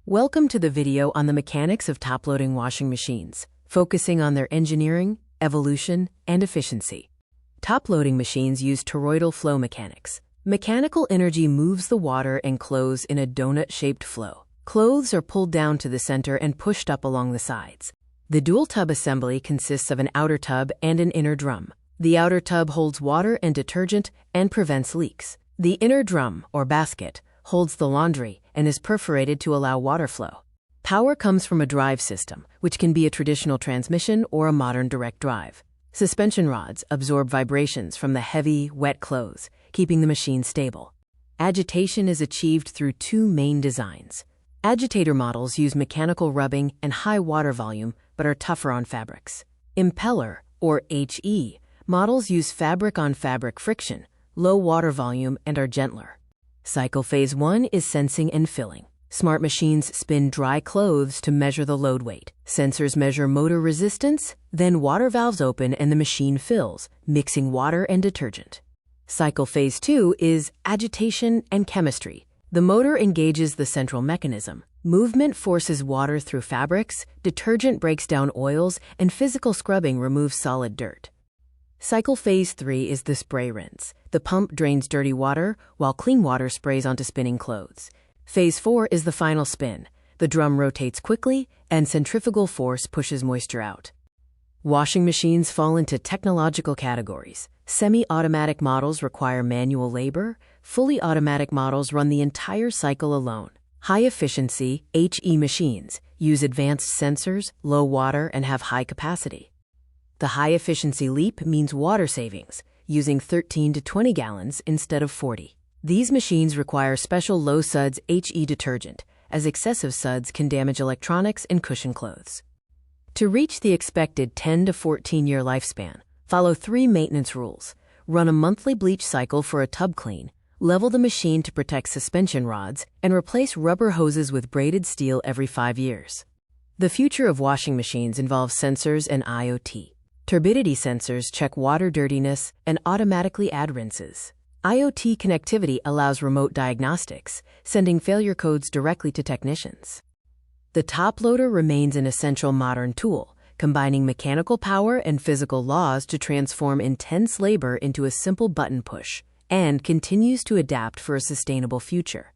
Welcome to the video on the mechanics of top-loading washing machines, focusing on their engineering, evolution, and efficiency. Top-loading machines use toroidal flow mechanics. Mechanical energy moves the water and clothes in a donut-shaped flow. Clothes are pulled down to the center and pushed up along the sides. The dual tub assembly consists of an outer tub and an inner drum. The outer tub holds water and detergent and prevents leaks. The inner drum, or basket, holds the laundry and is perforated to allow water flow. Power comes from a drive system, which can be a traditional transmission or a modern direct drive. Suspension rods absorb vibrations from the heavy, wet clothes, keeping the machine stable. Agitation is achieved through two main designs. Agitator models use mechanical rubbing and high water volume, but are tougher on fabrics. Impeller, or HE, models use fabric-on-fabric friction, low water volume, and are gentler. Cycle phase 1 is sensing and filling. Smart machines spin dry clothes to measure the load weight. Sensors measure motor resistance, then water valves open and the machine fills, mixing water and detergent. Cycle phase 2 is agitation and chemistry. The motor engages the central mechanism. Movement forces water through fabrics, detergent breaks down oils, and physical scrubbing removes solid dirt. Cycle phase 3 is the spray rinse. The pump drains dirty water, while clean water sprays onto spinning clothes. Phase 4 is the final spin. The drum rotates quickly, and centrifugal force pushes moisture out. Washing machines fall into technological categories. Semi-automatic models require manual labor. Fully automatic models run the entire cycle alone. High-efficiency, HE machines use advanced sensors, low water, and have high capacity. The high-efficiency leap means water savings, using 13 to 20 gallons instead of 40. These machines require special low suds HE detergent, as excessive suds can damage electronics and cushion clothes. To reach the expected 10 to 14-year lifespan, follow 3 maintenance rules. Run a monthly bleach cycle for a tub clean, level the machine to protect suspension rods, and replace rubber hoses with braided steel every 5 years. The future of washing machines involves sensors and IoT. Turbidity sensors check water dirtiness and automatically add rinses. IoT connectivity allows remote diagnostics, sending failure codes directly to technicians. The top loader remains an essential modern tool, combining mechanical power and physical laws to transform intense labor into a simple button push, and continues to adapt for a sustainable future.